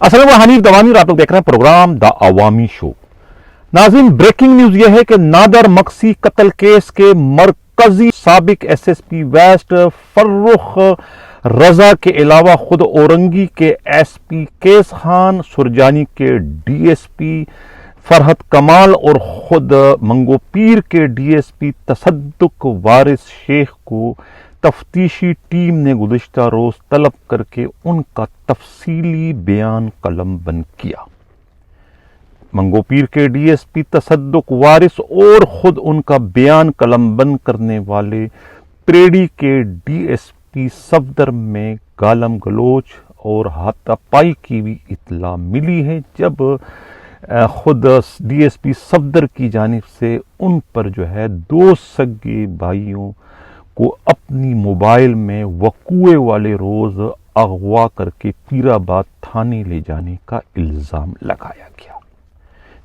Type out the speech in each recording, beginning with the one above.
السلام حنیف دوانی اور آپ لوگ دیکھ رہے ہیں پروگرام دا عوامی شو۔ ناظرین، بریکنگ نیوز یہ ہے کہ نادر مکسی قتل کیس کے مرکزی سابق S S P west Farrukh Raza کے علاوہ خود اورنگی کے ایس پی کیس خان، سرجانی کے ڈی ایس پی فرحت کمال اور خود منگو پیر کے ڈی ایس پی تصدق وارث شیخ کو تفتیشی ٹیم نے گزشتہ روز طلب کر کے ان کا تفصیلی بیان قلم بند کیا۔ منگو پیر کے ڈی ایس پی تصدق وارث اور خود ان کا بیان قلم بند کرنے والے پریڈی کے ڈی ایس پی صفدر میں گالم گلوچ اور ہاتھا پائی کی بھی اطلاع ملی ہے، جب خود ڈی ایس پی صفدر کی جانب سے ان پر دو سگے بھائیوں کو اپنی موبائل میں وقوع والے روز اغوا کر کے پیر آباد تھانے لے جانے کا الزام لگایا گیا،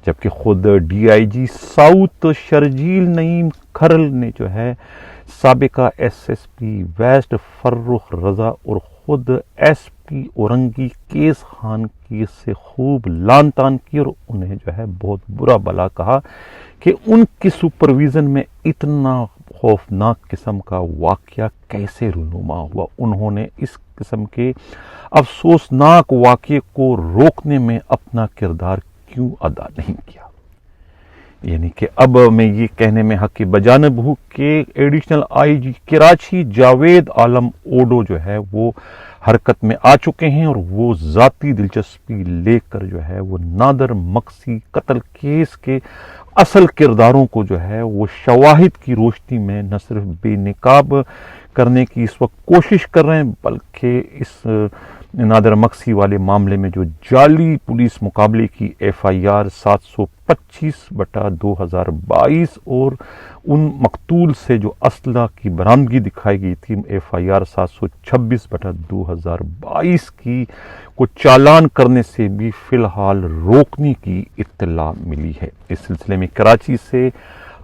جبکہ خود D I G south Sharjeel Naeem Kharal نے سابقہ S S P west Farrukh Raza اور خود ایس پی اورنگی کیس خان کی سے خوب لان تان کی اور انہیں بہت برا بلا کہا کہ ان کی سپرویژن میں اتنا خوفناک قسم کا واقعہ کیسے رونما ہوا۔ انہوں نے اس قسم کے افسوسناک واقعے کو روکنے میں اپنا کردار کیوں ادا نہیں کیا؟ یعنی کہ اب میں یہ کہنے میں حق بجانب ہوں کہ additional I G Karachi Javed Alam Odho وہ حرکت میں آ چکے ہیں اور وہ ذاتی دلچسپی لے کر وہ نادر مکسی قتل کیس کے اصل کرداروں کو وہ شواہد کی روشنی میں نہ صرف بے نقاب کرنے کی اس وقت کوشش کر رہے ہیں، بلکہ اس نادر مکسی والے معاملے میں جو جعلی پولیس مقابلے کی ایف آئی آر 725/2022 اور ان مقتول سے جو اسلحہ کی برآمدگی دکھائی گئی تھی ایف آئی آر 726/2022 کی کو چالان کرنے سے بھی فی الحال روکنے کی اطلاع ملی ہے۔ اس سلسلے میں کراچی سے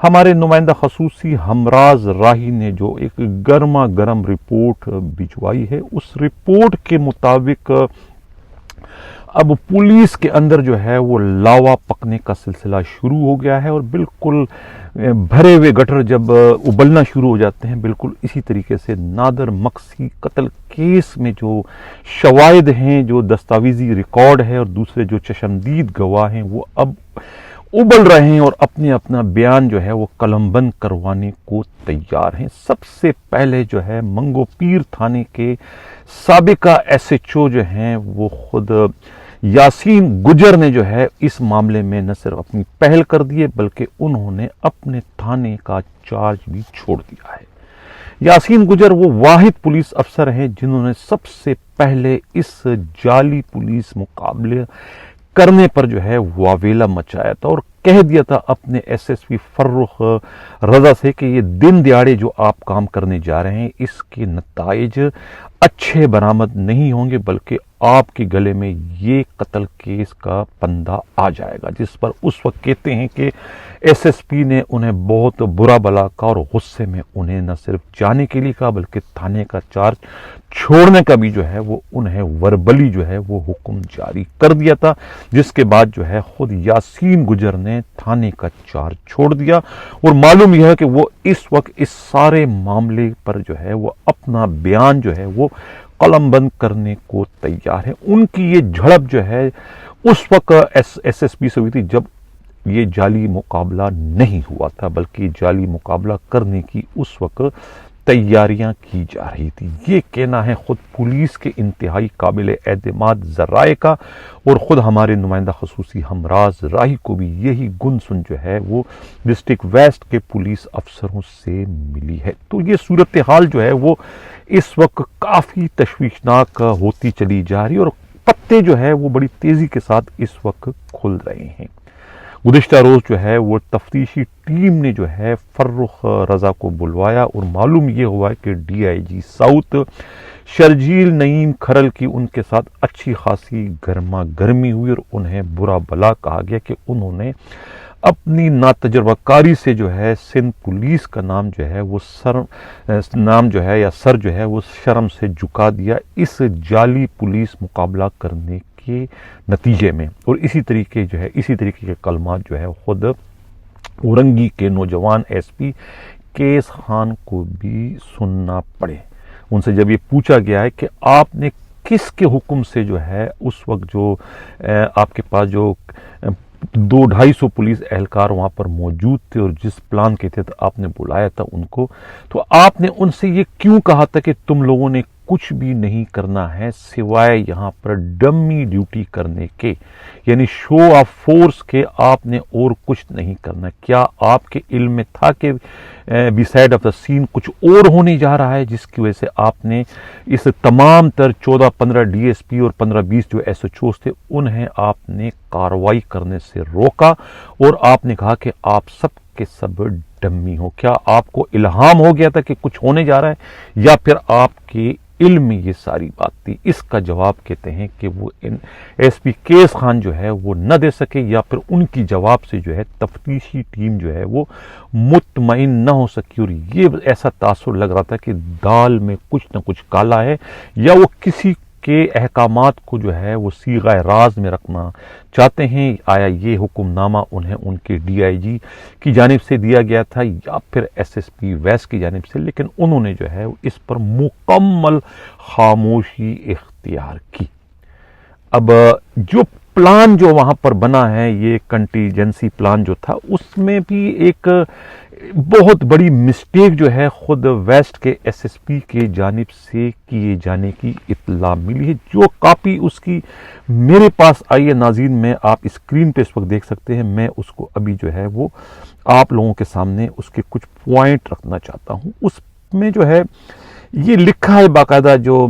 ہمارے نمائندہ خصوصی ہمراز راہی نے جو ایک گرما گرم رپورٹ بھجوائی ہے، اس رپورٹ کے مطابق اب پولیس کے اندر وہ لاوا پکنے کا سلسلہ شروع ہو گیا ہے، اور بالکل بھرے ہوئے گٹر جب ابلنا شروع ہو جاتے ہیں، بالکل اسی طریقے سے نادر مکسی قتل کیس میں جو شواہد ہیں، جو دستاویزی ریکارڈ ہے اور دوسرے جو چشمدید گواہ ہیں، وہ اب ابل رہے ہیں اور اپنا بیان وہ قلم بند کروانے کو تیار ہیں۔ سب سے پہلے منگو پیر تھانے کے سابقہ ایس ایچ او وہ خود یاسین گجر نے اس معاملے میں نہ صرف اپنی پہل کر دی ہے، بلکہ انہوں نے اپنے تھانے کا چارج بھی چھوڑ دیا ہے۔ یاسین گجر وہ واحد پولیس افسر ہیں جنہوں نے سب سے پہلے اس جعلی پولیس مقابلے کرنے پر واویلا مچایا تھا اور کہہ دیا تھا اپنے ایس ایس پی فرخ رضا سے کہ یہ دن دیہڑے جو آپ کام کرنے جا رہے ہیں، اس کے نتائج اچھے برآمد نہیں ہوں گے، بلکہ آپ کے گلے میں یہ قتل کیس کا پندہ آ جائے گا، جس پر اس وقت کہتے ہیں کہ ایس ایس پی نے انہیں بہت برا بلا کہا اور غصے میں انہیں نہ صرف جانے کے لیے کہا بلکہ تھانے کا چارج چھوڑنے کا بھی وہ انہیں وربلی وہ حکم جاری کر دیا تھا، جس کے بعد خود یاسین گجر نے تھانے کا چارج چھوڑ دیا، اور معلوم یہ ہے کہ وہ اس وقت اس سارے معاملے پر وہ اپنا بیان وہ قلم بند کرنے کو تیار ہے۔ ان کی یہ جھڑپ اس وقت ایس ایس پی سے ہوئی تھی جب یہ جعلی مقابلہ نہیں ہوا تھا، بلکہ جعلی مقابلہ کرنے کی اس وقت تیاریاں کی جا رہی تھی۔ یہ کہنا ہے خود پولیس کے انتہائی قابل اعتماد ذرائع کا، اور خود ہمارے نمائندہ خصوصی ہمراز راہی کو بھی یہی گن سن وہ ڈسٹرکٹ ویسٹ کے پولیس افسروں سے ملی ہے۔ تو یہ صورتحال وہ اس وقت کافی تشویشناک ہوتی چلی جا رہی ہے، اور پتے وہ بڑی تیزی کے ساتھ اس وقت کھل رہے ہیں۔ گزشتہ روز وہ تفتیشی ٹیم نے فرخ رضا کو بلوایا، اور معلوم یہ ہوا کہ D I G south Sharjeel Naeem Kharal کی ان کے ساتھ اچھی خاصی گرما گرمی ہوئی، اور انہیں برا بلا کہا گیا کہ انہوں نے اپنی ناتجربہ کاری سے سندھ پولیس کا نام وہ سر وہ شرم سے جھکا دیا اس جعلی پولیس مقابلہ کرنے کی کے نتیجے میں، اور اسی طریقے کے کلمات جو ہے خود اورنگی کے نوجوان ایس پی کیس خان کو بھی سننا پڑے۔ ان سے جب یہ پوچھا گیا ہے کہ آپ نے کس کے حکم سے جو ہے اس وقت جو آپ کے پاس جو 200-250 پولیس اہلکار وہاں پر موجود تھے اور جس پلان کے تحت آپ نے بلایا تھا ان کو، تو آپ نے ان سے یہ کیوں کہا تھا کہ تم لوگوں نے کچھ بھی نہیں کرنا ہے سوائے یہاں پر ڈمی ڈیوٹی کرنے کے، یعنی شو آف فورس کے، آپ نے اور کچھ نہیں کرنا؟ کیا آپ کے علم میں تھا کہ بی سائڈ آف دا سین کچھ اور ہونے جا رہا ہے، جس کی وجہ سے آپ نے اس تمام تر 14-15 ڈی ایس پی اور 15-20 جو ایس ایچ اوز تھے انہیں آپ نے کارروائی کرنے سے روکا، اور آپ نے کہا کہ آپ سب کے سب ڈمی ہو؟ کیا آپ کو الہام ہو گیا تھا کہ کچھ ہونے جا رہا ہے، یا پھر آپ کے علم میں یہ ساری بات تھی؟ اس کا جواب کہتے ہیں کہ وہ ایس پی کیس خان جو ہے وہ نہ دے سکے، یا پھر ان کی جواب سے جو ہے تفتیشی ٹیم جو ہے وہ مطمئن نہ ہو سکی، اور یہ ایسا تاثر لگ رہا تھا کہ دال میں کچھ نہ کچھ کالا ہے، یا وہ کسی کے احکامات کو جو ہے وہ صیغہ راز میں رکھنا چاہتے ہیں۔ آیا یہ حکم نامہ انہیں ان کے ڈی آئی جی کی جانب سے دیا گیا تھا یا پھر ایس ایس پی ویسٹ کی جانب سے؟ لیکن انہوں نے جو ہے اس پر مکمل خاموشی اختیار کی۔ اب جو پلان جو وہاں پر بنا ہے، یہ کنٹیجنسی پلان جو تھا، اس میں بھی ایک بہت بڑی مسٹیک جو ہے خود ویسٹ کے ایس ایس پی کے جانب سے کیے جانے کی اطلاع ملی ہے، جو کاپی اس کی میرے پاس آئی ہے ناظرین، میں آپ اسکرین پہ اس وقت دیکھ سکتے ہیں، میں اس کو ابھی جو ہے وہ آپ لوگوں کے سامنے اس کے کچھ پوائنٹ رکھنا چاہتا ہوں۔ اس میں جو ہے یہ لکھا ہے باقاعدہ، جو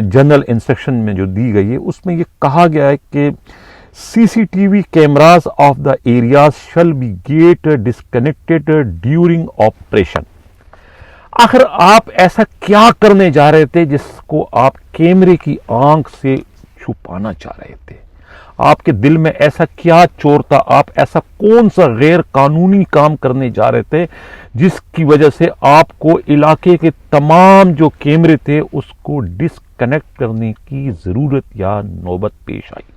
جنرل انسٹرکشن میں جو دی گئی ہے اس میں یہ کہا گیا ہے کہ CCTV cameras of the areas shall be get disconnected during operation۔ آخر آپ ایسا کیا کرنے جا رہے تھے جس کو آپ کیمرے کی آنکھ سے چھپانا چاہ رہے تھے؟ آپ کے دل میں ایسا کیا چور تھا؟ آپ ایسا کون سا غیر قانونی کام کرنے جا رہے تھے جس کی وجہ سے آپ کو علاقے کے تمام جو کیمرے تھے اس کو ڈسکنیکٹ کرنے کی ضرورت یا نوبت پیش آئی؟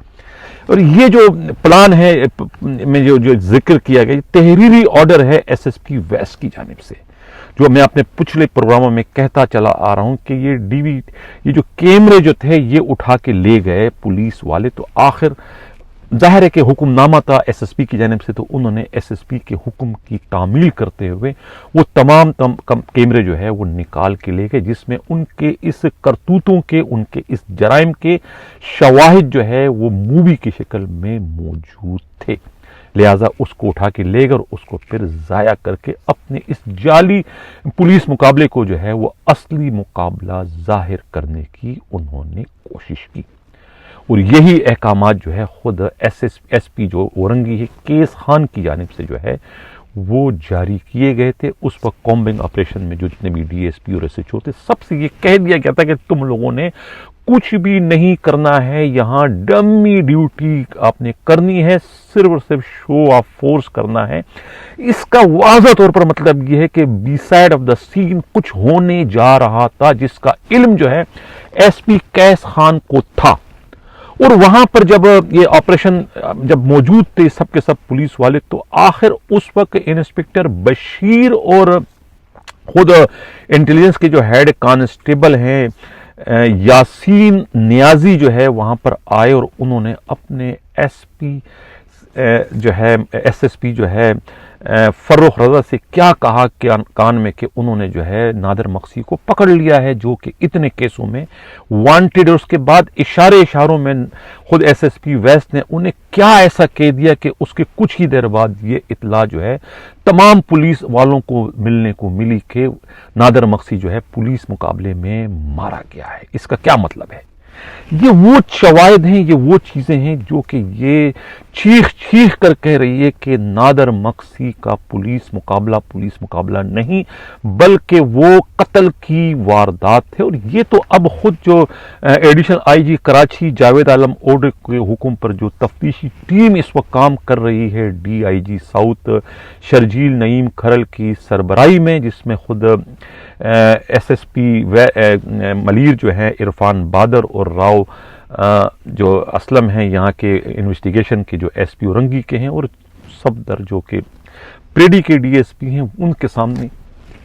اور یہ جو پلان ہے میں جو ذکر کیا گیا، تحریری آرڈر ہے ایس ایس پی ویسٹ کی جانب سے، جو میں اپنے پچھلے پروگراموں میں کہتا چلا آ رہا ہوں کہ یہ جو کیمرے جو تھے یہ اٹھا کے لے گئے پولیس والے، تو آخر ظاہر ہے کہ حکم نامہ تھا ایس ایس پی کی جانب سے، تو انہوں نے ایس ایس پی کے حکم کی تعمیل کرتے ہوئے وہ تمام کیمرے جو ہے وہ نکال کے لے گئے، جس میں ان کے اس کرتوتوں کے، ان کے اس جرائم کے شواہد جو ہے وہ مووی کی شکل میں موجود تھے۔ لہٰذا اس کو اٹھا کے لے گئے اور اس کو پھر ضائع کر کے اپنے اس جعلی پولیس مقابلے کو جو ہے وہ اصلی مقابلہ ظاہر کرنے کی انہوں نے کوشش کی، اور یہی احکامات جو ہے خود ایس پی جو اورنگی ہے کیس خان کی جانب سے جو ہے وہ جاری کیے گئے تھے۔ اس وقت کامبنگ آپریشن میں جو جتنے بھی ڈی ایس پی اور ایس ایچ او تھے، سب سے یہ کہہ دیا گیا تھا کہ تم لوگوں نے کچھ بھی نہیں کرنا ہے، یہاں ڈمی ڈیوٹی آپ نے کرنی ہے، صرف اور صرف شو آف فورس کرنا ہے۔ اس کا واضح طور پر مطلب یہ ہے کہ بی سائڈ آف دا سین کچھ ہونے جا رہا تھا، جس کا علم جو ہے ایس پی کیس خان کو تھا، اور وہاں پر جب یہ آپریشن جب موجود تھے سب کے سب پولیس والے، تو آخر اس وقت انسپیکٹر بشیر اور خود انٹیلیجنس کے جو ہیڈ کانسٹیبل ہیں یاسین نیازی جو ہے وہاں پر آئے، اور انہوں نے اپنے ایس پی جو ہے ایس ایس پی جو ہے فروخ رضا سے کیا کہا کان میں کہ انہوں نے جو ہے نادر مقصی کو پکڑ لیا ہے، جو کہ اتنے کیسوں میں وانٹڈ، اور اس کے بعد اشاروں میں خود ایس ایس پی ویسٹ نے انہیں کیا ایسا کہہ دیا کہ اس کے کچھ ہی دیر بعد یہ اطلاع جو ہے تمام پولیس والوں کو ملنے کو ملی کہ نادر مقصی جو ہے پولیس مقابلے میں مارا گیا ہے۔ اس کا کیا مطلب ہے؟ یہ وہ شواہد ہیں، یہ وہ چیزیں ہیں جو کہ یہ چیخ کر کہہ رہی ہے کہ نادر مقصی کا پولیس مقابلہ نہیں، بلکہ وہ قتل کی واردات ہے۔ اور یہ تو اب خود جو additional I G Karachi Javed Alam Odho کے حکم پر جو تفتیشی ٹیم اس وقت کام کر رہی ہے D I G south Sharjeel Naeem Kharal کی سربراہی میں، جس میں خود ایس ایس پی ملیر جو ہے عرفان بادر اور راؤ جو اسلم ہیں یہاں کے انویسٹیگیشن کے جو ایس پی اورنگی کے ہیں، اور صفدر جو کہ پریڈی کے ڈی ایس پی ہیں، ان کے سامنے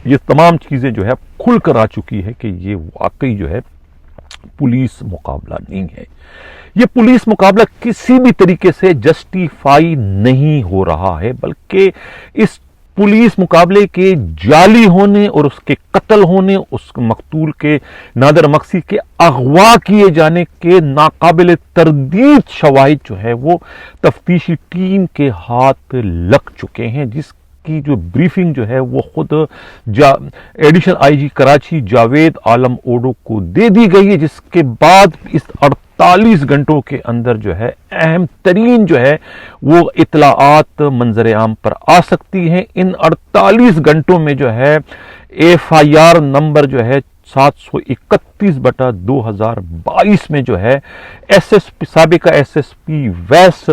یہ تمام چیزیں جو ہے کھل کر آ چکی ہے کہ یہ واقعی جو ہے پولیس مقابلہ نہیں ہے۔ یہ پولیس مقابلہ کسی بھی طریقے سے جسٹیفائی نہیں ہو رہا ہے، بلکہ اس پولیس مقابلے کے جعلی ہونے اور اس کے قتل ہونے، اس مقتول کے نادر مقصی کے اغوا کیے جانے کے ناقابل تردید شواہد جو ہے وہ تفتیشی ٹیم کے ہاتھ لگ چکے ہیں، جس کی جو بریفنگ جو ہے وہ خود additional I G Karachi Javed Alam Odho کو دے دی گئی ہے، جس کے بعد اس 48 گھنٹوں کے اندر جو ہے اہم ترین جو ہے وہ اطلاعات منظر عام پر آ سکتی ہیں۔ ان 48 گھنٹوں میں جو ہے ایف آئی آر نمبر جو ہے 731/2022 میں جو ہے سابقہ ایس ایس پی ویس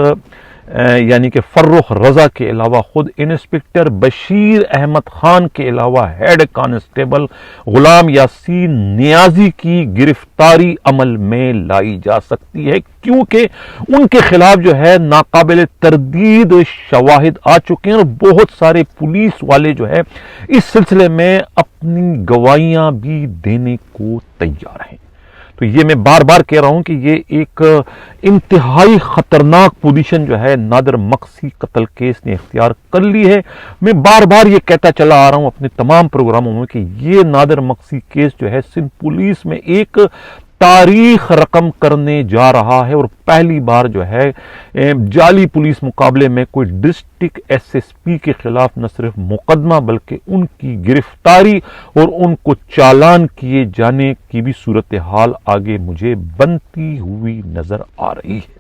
یعنی کہ فرخ رضا کے علاوہ خود انسپکٹر بشیر احمد خان کے علاوہ ہیڈ کانسٹیبل غلام یاسین نیازی کی گرفتاری عمل میں لائی جا سکتی ہے، کیونکہ ان کے خلاف جو ہے ناقابل تردید شواہد آ چکے ہیں، اور بہت سارے پولیس والے جو ہے اس سلسلے میں اپنی گواہیاں بھی دینے کو تیار ہیں۔ تو یہ میں بار بار کہہ رہا ہوں کہ یہ ایک انتہائی خطرناک پوزیشن جو ہے نادر مقصی قتل کیس نے اختیار کر لی ہے۔ میں بار بار یہ کہتا چلا آ رہا ہوں اپنے تمام پروگراموں میں کہ یہ نادر مقصی کیس جو ہے سندھ پولیس میں ایک تاریخ رقم کرنے جا رہا ہے، اور پہلی بار جو ہے جعلی پولیس مقابلے میں کوئی ڈسٹرکٹ ایس ایس پی کے خلاف نہ صرف مقدمہ بلکہ ان کی گرفتاری اور ان کو چالان کیے جانے کی بھی صورتحال آگے مجھے بنتی ہوئی نظر آ رہی ہے۔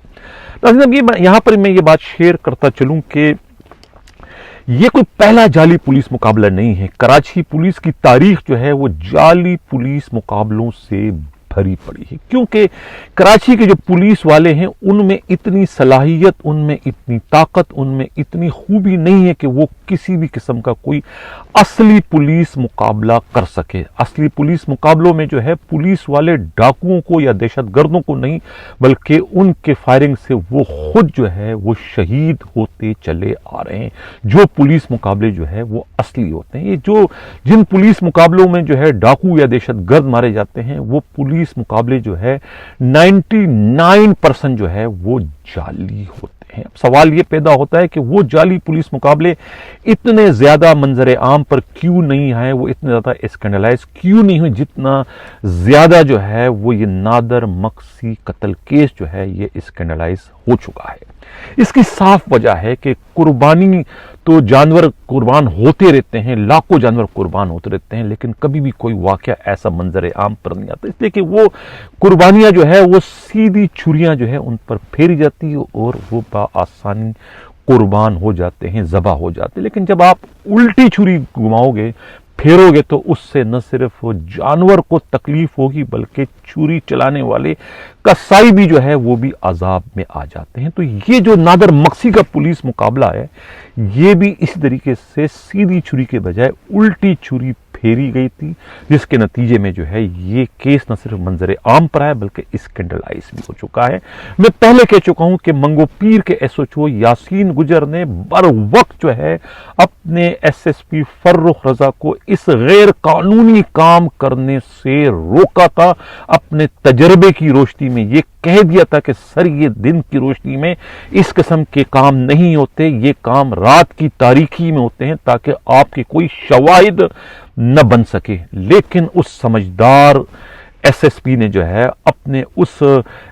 ناظرین، یہاں پر میں یہ بات شیئر کرتا چلوں کہ یہ کوئی پہلا جعلی پولیس مقابلہ نہیں ہے۔ کراچی پولیس کی تاریخ جو ہے وہ جعلی پولیس مقابلوں سے بھری پڑی ہے، کیونکہ کراچی کے جو پولیس والے ہیں ان میں اتنی صلاحیت، ان میں اتنی طاقت، ان میں اتنی خوبی نہیں ہے کہ وہ کسی بھی قسم کا کوئی اصلی پولیس مقابلہ کر سکے۔ اصلی پولیس مقابلوں میں جو ہے پولیس والے ڈاکوؤں کو یا دہشت گردوں کو نہیں، بلکہ ان کے فائرنگ سے وہ خود جو ہے وہ شہید ہوتے چلے آ رہے ہیں۔ جو پولیس مقابلے جو ہے وہ اصلی ہوتے ہیں، یہ جن پولیس مقابلوں میں جو ہے ڈاکو یا دہشت گرد مارے جاتے ہیں، وہ پولیس مقابلے جو ہے 99% جو ہے وہ جعلی ہوتے ہیں۔ اب سوال یہ پیدا ہوتا ہے کہ وہ جعلی پولیس مقابلے اتنے زیادہ منظر عام پر کیوں نہیں آئے، وہ اتنے زیادہ اسکینڈلائز کیوں نہیں ہوئے جتنا زیادہ جو ہے وہ یہ نادر مقصی قتل کیس جو ہے یہ اسکینڈلائز ہو چکا ہے۔ اس کی صاف وجہ ہے کہ قربانی تو جانور قربان ہوتے رہتے ہیں، لاکھوں جانور قربان ہوتے رہتے ہیں، لیکن کبھی بھی کوئی واقعہ ایسا منظر عام پر نہیں آتا، اس لیے کہ وہ قربانیاں جو ہے وہ سیدھی چھریاں جو ہے ان پر پھیری جاتی اور وہ بآسانی قربان ہو جاتے ہیں، ذبح ہو جاتے ہیں۔ لیکن جب آپ الٹی چھری گھماؤ گے، پھیرو گے، تو اس سے نہ صرف جانور کو تکلیف ہوگی بلکہ چھری چلانے والے کسائی بھی جو ہے وہ بھی عذاب میں آ جاتے ہیں۔ تو یہ جو نادر مقصی کا پولیس مقابلہ ہے یہ بھی اسی طریقے سے سیدھی چھری کے بجائے الٹی چھری پھیری گئی تھی، جس کے نتیجے میں جو ہے یہ کیس نہ صرف منظر عام پر آیا بلکہ اسکینڈلائز بھی ہو چکا ہے۔ میں پہلے کہہ چکا ہوں کہ منگو پیر کے ایس ایچ او یاسین گجر نے بر وقت جو ہے اپنے ایس ایس پی فرخ رضا کو اس غیر قانونی کام کرنے سے روکا تھا، اپنے تجربے کی روشنی میں یہ کہہ دیا تھا کہ سر یہ دن کی روشنی میں اس قسم کے کام نہیں ہوتے، یہ کام رات کی تاریکی میں ہوتے ہیں تاکہ آپ کے کوئی شواہد نہ بن سکے۔ لیکن اس سمجھدار ایس ایس پی نے جو ہے اپنے اس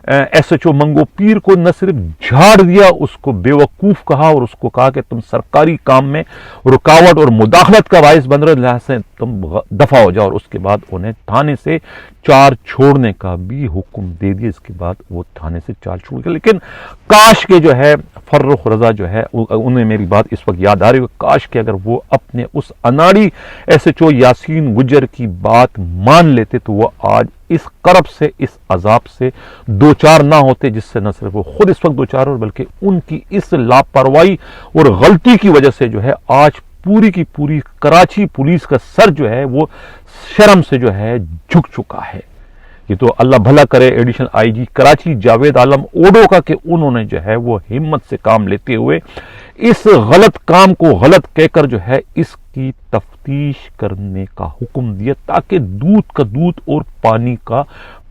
ایس ایچ او منگو پیر کو نہ صرف جھاڑ دیا، اس کو بے وقوف کہا اور اس کو کہا کہ تم سرکاری کام میں رکاوٹ اور مداخلت کا باعث بن رہے، لہٰذا سے تم دفع ہو جاؤ، اور اس کے بعد انہیں تھانے سے چار چھوڑنے کا بھی حکم دے دیا۔ اس کے بعد وہ تھانے سے چار چھوڑ گئے۔ لیکن کاش کے جو ہے فرخ رضا جو ہے انہیں میری بات اس وقت یاد آ رہی ہے، کاش کہ اگر وہ اپنے اس اناڑی ایس ایچ او یاسین گجر کی بات مان لیتے تو وہ آج اس کرب سے، اس عذاب سے دوچار نہ ہوتے، جس سے نہ صرف وہ خود اس وقت دوچار ہو بلکہ ان کی اس لاپرواہی اور غلطی کی وجہ سے جو ہے آج پوری کی پوری کراچی پولیس کا سر جو ہے وہ شرم سے جو ہے جھک چکا ہے۔ یہ تو اللہ بھلا کرے additional I G Karachi Javed Alam Odho کا کہ انہوں نے جو ہے وہ ہمت سے کام لیتے ہوئے اس غلط کام کو غلط کہہ کر جو ہے اس کی تفتیش کرنے کا حکم دیا تاکہ دودھ کا دودھ اور پانی کا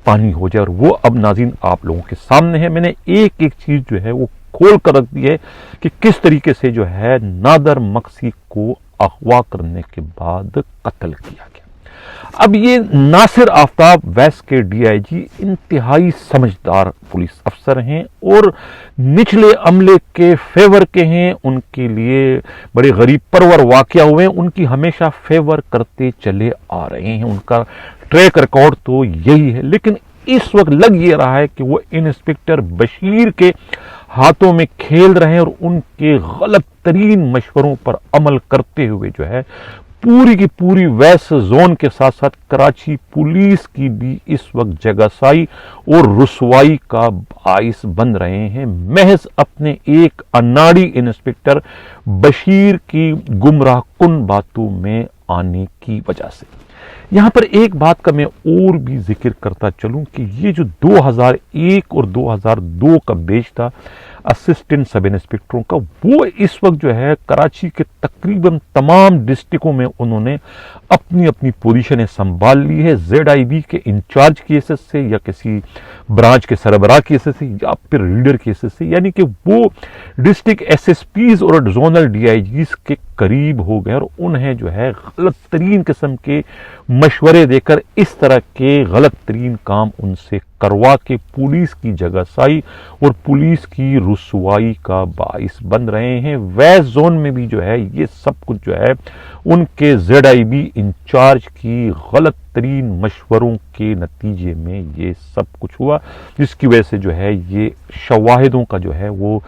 پانی ہو جائے. اور وہ اب ناظرین آپ لوگوں کے سامنے ہے. میں نے ایک ایک چیز جو ہے وہ کھول کر رکھ دی ہے کہ کس طریقے سے جو ہے نادر مکسی کو اغوا کرنے کے بعد قتل کیا گیا. اب یہ ناصر آفتاب ویس کے ڈی آئی جی انتہائی سمجھدار پولیس افسر ہیں اور نچلے عملے کے فیور کے ہیں. ان کے لیے بڑے غریب پرور واقعہ ہوئے ہیں, ان کی ہمیشہ فیور کرتے چلے آ رہے ہیں. ان کا ٹریک ریکارڈ تو یہی ہے. لیکن اس وقت لگ یہ رہا ہے کہ وہ انسپیکٹر بشیر کے ہاتھوں میں کھیل رہے ہیں اور ان کے غلط ترین مشوروں پر عمل کرتے ہوئے جو ہے پوری کی پوری ویس زون کے ساتھ ساتھ کراچی پولیس کی بھی اس وقت جگہ سائی اور رسوائی کا باعث بن رہے ہیں, محض اپنے ایک اناڑی انسپیکٹر بشیر کی گمراہ کن باتوں میں آنے کی وجہ سے. یہاں پر ایک بات کا میں اور بھی ذکر کرتا چلوں کہ یہ جو 2001 اور 2002 کا بیچ تھا اسسٹنٹ سب انسپیکٹروں کا, وہ اس وقت جو ہے کراچی کے تقریباً تمام ڈسٹرکوں میں انہوں نے اپنی اپنی پوزیشنیں سنبھال لی ہے. زیڈ آئی بی کے انچارج کی حیثیت سے یا کسی برانچ کے سربراہ کی حیثیت سے یا پھر ریڈر کی حیثیت سے, یعنی کہ وہ ڈسٹرکٹ ایس ایس پیز اور زونل ڈی آئی جیز کے قریب ہو گئے اور انہیں جو ہے غلط ترین قسم کے مشورے دے کر اس طرح کے غلط ترین کام ان سے کروا کے پولیس کی جگہ سائی اور پولیس کی رسوائی کا باعث بن رہے ہیں. ویس زون میں بھی جو ہے یہ سب کچھ جو ہے ان کے زیڈ آئی بی انچارج کی غلط ترین مشوروں کے نتیجے میں یہ سب کچھ ہوا, جس کی وجہ سے جو ہے یہ شواہدوں کا جو ہے وہ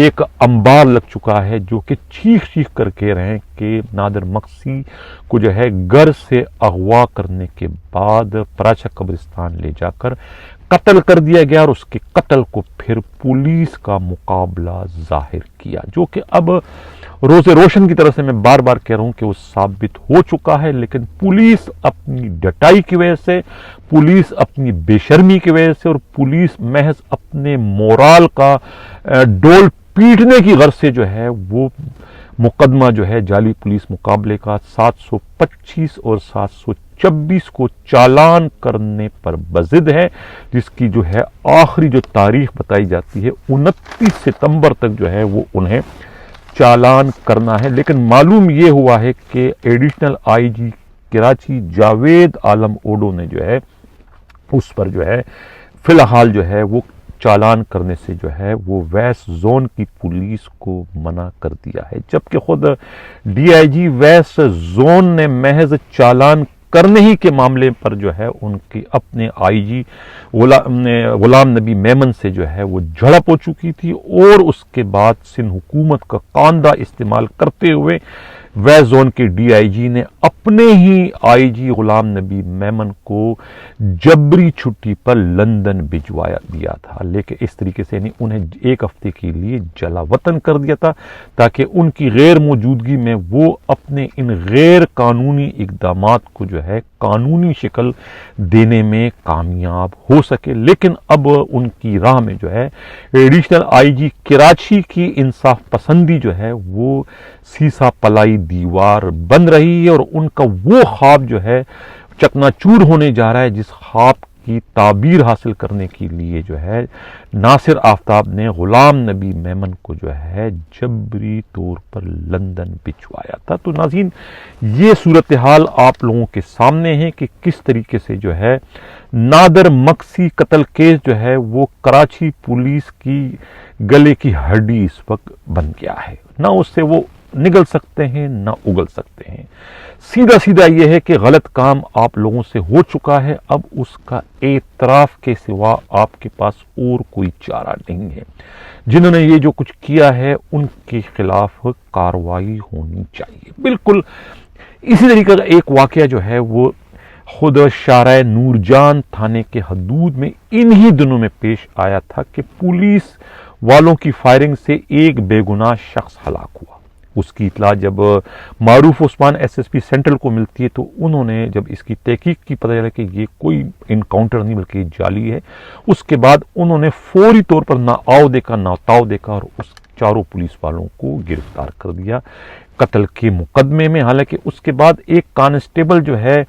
ایک انبار لگ چکا ہے جو کہ چیخ چیخ کر کے رہے کہ نادر مکسی کو جو ہے گھر سے اغوا کرنے کے بعد پراچا قبرستان لے جا کر قتل کر دیا گیا اور اس کے قتل کو پھر پولیس کا مقابلہ ظاہر کیا, جو کہ اب روز روشن کی طرح سے میں بار بار کہہ رہا ہوں کہ وہ ثابت ہو چکا ہے. لیکن پولیس اپنی ڈٹائی کی وجہ سے, پولیس اپنی بے شرمی کی وجہ سے اور پولیس محض اپنے مورال کا ڈول پیٹنے کی غرض سے جو ہے وہ مقدمہ جو ہے جعلی پولیس مقابلے کا 725 اور 726 کو چالان کرنے پر بضد ہے, جس کی جو ہے آخری جو تاریخ بتائی جاتی ہے 29 ستمبر تک جو ہے وہ انہیں چالان کرنا ہے. لیکن معلوم یہ ہوا ہے کہ additional I G Karachi Javed Alam Odho نے جو ہے اس پر جو ہے فی الحال جو ہے وہ چالان کرنے سے جو ہے وہ ویس زون کی پولیس کو منع کر دیا ہے, جبکہ خود ڈی آئی جی ویس زون نے محض چالان کرنے ہی کے معاملے پر جو ہے ان کی اپنے آئی جی غلام نبی میمن سے جو ہے وہ جھڑپ ہو چکی تھی اور اس کے بعد سندھ حکومت کا کاندھا استعمال کرتے ہوئے ویس زون کے ڈی آئی جی نے اپنے ہی آئی جی غلام نبی میمن کو جبری چھٹی پر لندن بھجوایا دیا تھا. لیکن اس طریقے سے انہیں ایک ہفتے کے لیے جلا وطن کر دیا تھا تاکہ ان کی غیر موجودگی میں وہ اپنے ان غیر قانونی اقدامات کو جو ہے قانونی شکل دینے میں کامیاب ہو سکے. لیکن اب ان کی راہ میں جو ہے ایڈیشنل آئی جی کراچی کی انصاف پسندی جو ہے وہ سیسا پلائی دیوار بن رہی ہے اور ان کا وہ خواب جو ہے چکنا چور ہونے جا رہا ہے, جس خواب کی تعبیر حاصل کرنے کے لیے جو ہے ناصر آفتاب نے غلام نبی میمن کو جو ہے جبری طور پر لندن بھجوایا تھا. تو ناظرین یہ صورتحال آپ لوگوں کے سامنے ہے کہ کس طریقے سے جو ہے نادر مکسی قتل کیس جو ہے وہ کراچی پولیس کی گلے کی ہڈی اس وقت بن گیا ہے. نہ اس سے وہ نگل سکتے ہیں نہ اگل سکتے ہیں. سیدھا سیدھا یہ ہے کہ غلط کام آپ لوگوں سے ہو چکا ہے, اب اس کا اعتراف کے سوا آپ کے پاس اور کوئی چارہ نہیں ہے. جنہوں نے یہ جو کچھ کیا ہے ان کے خلاف کارروائی ہونی چاہیے. بالکل اسی طریقے کا ایک واقعہ جو ہے وہ خود شارع نور جان تھانے کے حدود میں انہی دنوں میں پیش آیا تھا کہ پولیس والوں کی فائرنگ سے ایک بے گناہ شخص ہلاک ہوا. اس کی اطلاع جب معروف عثمان ایس ایس پی سینٹرل کو ملتی ہے تو انہوں نے جب اس کی تحقیق کی پتہ چلا کہ یہ کوئی انکاؤنٹر نہیں بلکہ جعلی ہے، اس کے بعد انہوں نے فوری طور پر نہ آؤ دیکھا نہ تاؤ دیکھا اور اس چاروں پولیس والوں کو گرفتار کر دیا قتل کے مقدمے میں۔ حالانکہ اس کے بعد ایک کانسٹیبل جو ہے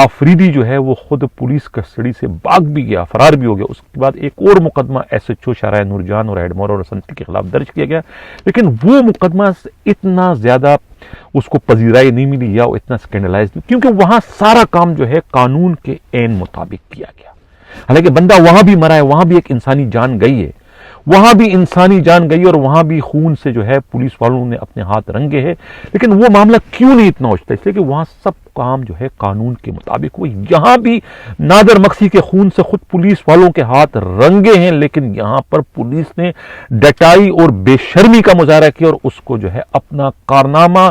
آفریدی جو ہے وہ خود پولیس کسٹڈی سے بھاگ بھی گیا، فرار بھی ہو گیا۔ اس کے بعد ایک اور مقدمہ ایس ایچ او شاہراہ نور جان اور ہیڈ مورر اور سنتی کے خلاف درج کیا گیا، لیکن وہ مقدمہ اتنا زیادہ اس کو پذیرائی نہیں ملی یا وہ اتنا سکینڈلائز نہیں، کیونکہ وہاں سارا کام جو ہے قانون کے عین مطابق کیا گیا۔ حالانکہ بندہ وہاں بھی مرا ہے، وہاں بھی ایک انسانی جان گئی ہے، وہاں بھی انسانی جان گئی اور وہاں بھی خون سے جو ہے پولیس والوں نے اپنے ہاتھ رنگے ہیں، لیکن وہ معاملہ کیوں نہیں اتنا اچھتا؟ اس لیے کہ وہاں سب کام جو ہے قانون کے مطابق ہوئی۔ یہاں بھی نادر مکسی کے خون سے خود پولیس والوں کے ہاتھ رنگے ہیں، لیکن یہاں پر پولیس نے ڈٹائی اور بے شرمی کا مظاہرہ کیا اور اس کو جو ہے اپنا کارنامہ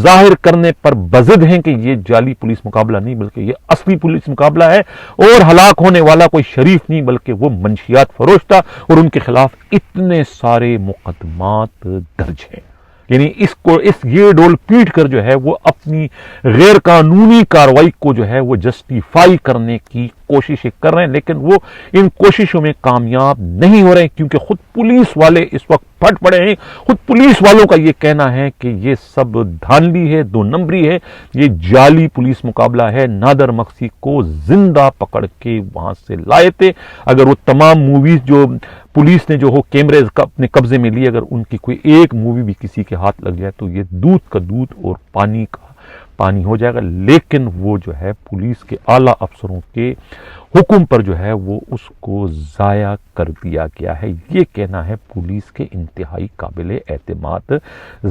ظاہر کرنے پر بضد ہیں کہ یہ جعلی پولیس مقابلہ نہیں بلکہ یہ اصلی پولیس مقابلہ ہے، اور ہلاک ہونے والا کوئی شریف نہیں بلکہ وہ منشیات فروش تھا، اور ان کے خلاف اتنے سارے مقدمات درج ہیں۔ یعنی یہ ڈول پیٹ کر جو ہے وہ اپنی غیر قانونی کارروائی کو جو ہے وہ جسٹیفائی کرنے کی کوششیں کر رہے ہیں، لیکن وہ ان کوششوں میں کامیاب نہیں ہو رہے ہیں، کیونکہ خود پولیس والے اس وقت پھٹ پڑے ہیں۔ خود پولیس والوں کا یہ کہنا ہے کہ یہ سب دھاندلی ہے، دو نمبری ہے، یہ جعلی پولیس مقابلہ ہے۔ نادر مکسی کو زندہ پکڑ کے وہاں سے لائے تھے۔ اگر وہ تمام موویز جو پولیس نے جو ہو کیمرے اپنے قبضے میں لیے، اگر ان کی کوئی ایک مووی بھی کسی کے ہاتھ لگ جائے تو یہ دودھ کا دودھ اور پانی کا پانی ہو جائے گا، لیکن وہ جو ہے پولیس کے اعلیٰ افسروں کے حکم پر جو ہے وہ اس کو ضائع کر دیا گیا ہے۔ یہ کہنا ہے پولیس کے انتہائی قابل اعتماد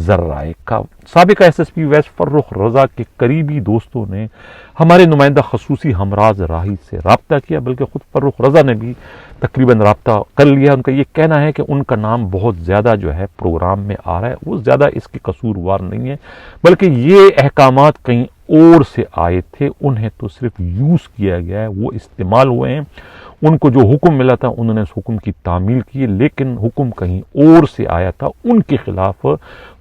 ذرائع کا۔ سابقہ S S P west Farrukh Raza کے قریبی دوستوں نے ہمارے نمائندہ خصوصی ہمراز راہی سے رابطہ کیا، بلکہ خود فرخ رضا نے بھی تقریباً رابطہ کر لیا۔ ان کا یہ کہنا ہے کہ ان کا نام بہت زیادہ جو ہے پروگرام میں آ رہا ہے، وہ زیادہ اس کے قصوروار نہیں ہے، بلکہ یہ احکامات کہیں اور سے آئے تھے، انہیں تو صرف یوز کیا گیا ہے، وہ استعمال ہوئے ہیں۔ ان کو جو حکم ملا تھا انہوں نے اس حکم کی تعمیل کی، لیکن حکم کہیں اور سے آیا تھا، ان کے خلاف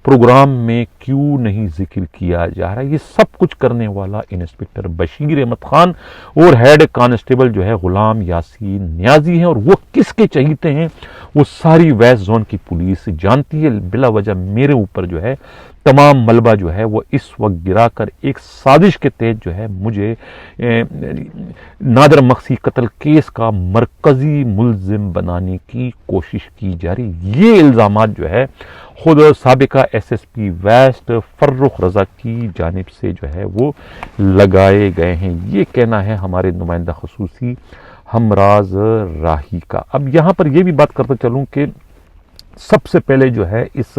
پروگرام میں کیوں نہیں ذکر کیا جا رہا؟ یہ سب کچھ کرنے والا انسپکٹر بشیر احمد خان اور ہیڈ کانسٹیبل جو ہے غلام یاسین نیازی ہیں، اور وہ کس کے چہیتے ہیں وہ ساری ویسٹ زون کی پولیس جانتی ہے۔ بلا وجہ میرے اوپر جو ہے تمام ملبہ جو ہے وہ اس وقت گرا کر ایک سازش کے تحت جو ہے مجھے نادر مکسی قتل کیس کا مرکزی ملزم بنانے کی کوشش کی جا رہی۔ یہ الزامات جو ہے خود سابقہ S S P west Farrukh Raza کی جانب سے جو ہے وہ لگائے گئے ہیں۔ یہ کہنا ہے ہمارے نمائندہ خصوصی ہمراز راہی کا۔ اب یہاں پر یہ بھی بات کرتا چلوں کہ سب سے پہلے جو ہے اس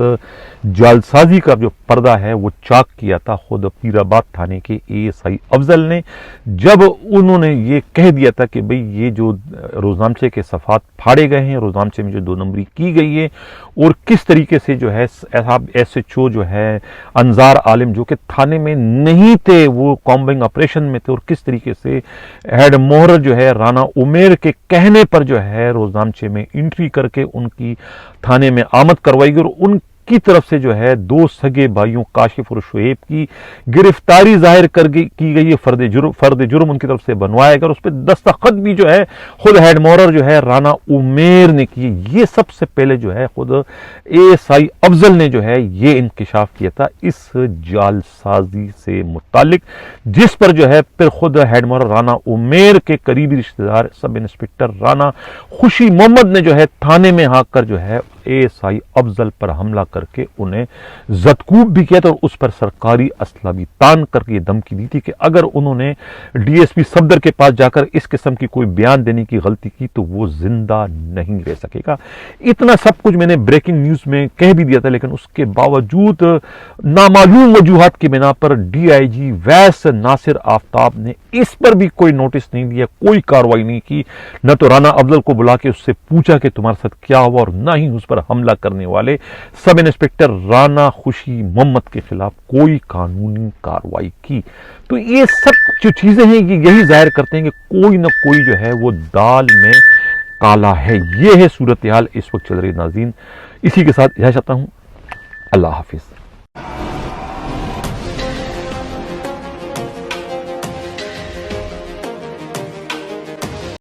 جعلسازی کا جو پردہ ہے وہ چاک کیا تھا خود پیر آباد تھانے کے اے ایس آئی افضل نے، جب انہوں نے یہ کہہ دیا تھا کہ بھئی یہ جو روزنامچے کے صفحات پھاڑے گئے ہیں، روزنامچے میں جو 2 نمبری کی گئی ہے، اور کس طریقے سے جو ہے صاحب ایس ایچ او جو ہے انظار عالم جو کہ تھانے میں نہیں تھے، وہ کامبنگ آپریشن میں تھے، اور کس طریقے سے ہیڈ مہر جو ہے رانا عمیر کے کہنے پر جو ہے روزنامچے میں انٹری کر کے ان کی تھانے میں آمد کروائی گئی، اور ان کی طرف سے جو ہے 2 سگے بھائیوں کاشف اور شعیب کی گرفتاری ظاہر کی گئی ہے، فرد جرم ان کی طرف سے بنوایا گیا، اور اس پہ دستخط بھی جو ہے خود ہیڈ مورر جو ہے رانا عمیر نے کی۔ یہ سب سے پہلے جو ہے خود اے ایس آئی افضل نے جو ہے یہ انکشاف کیا تھا اس جعلسازی سے متعلق، جس پر جو ہے پھر خود ہیڈ مورر رانا عمیر کے قریبی رشتہ دار سب انسپکٹر رانا خوشی محمد نے جو ہے تھانے میں آ کر جو ہے اے ایس آئی افضل پر حملہ کر کے انہیں زدکوب بھی کیا تھا، اور اس پر سرکاری اسلحہ بھی تان کر کے یہ دھمکی دی تھی کہ اگر انہوں نے ڈی ایس پی صفدر کے پاس جا کر اس قسم کی کوئی بیان دینے کی غلطی کی تو وہ زندہ نہیں رہ سکے گا۔ اتنا سب کچھ میں نے بریکنگ نیوز میں کہہ بھی دیا تھا، لیکن اس کے باوجود نامعلوم وجوہات کی بنا پر ڈی آئی جی ویس ناصر آفتاب نے اس پر بھی کوئی نوٹس نہیں دیا، کوئی کارروائی نہیں کی، نہ تو رانا افضل کو بلا کے اس سے پوچھا کہ تمہارے ساتھ کیا ہوا، اور نہ ہی اس پر حملہ کرنے والے سب انسپکٹر رانا خوشی محمد کے خلاف کوئی قانونی کارروائی کی۔ تو یہ سب جو چیزیں ہیں یہ یہی ظاہر کرتے ہیں کہ کوئی نہ کوئی جو ہے وہ دال میں کالا ہے۔ یہ ہے صورتحال اس وقت چل رہی۔ ناظرین، اسی کے ساتھ اجازت چاہتا ہوں، اللہ حافظ۔ ہیں.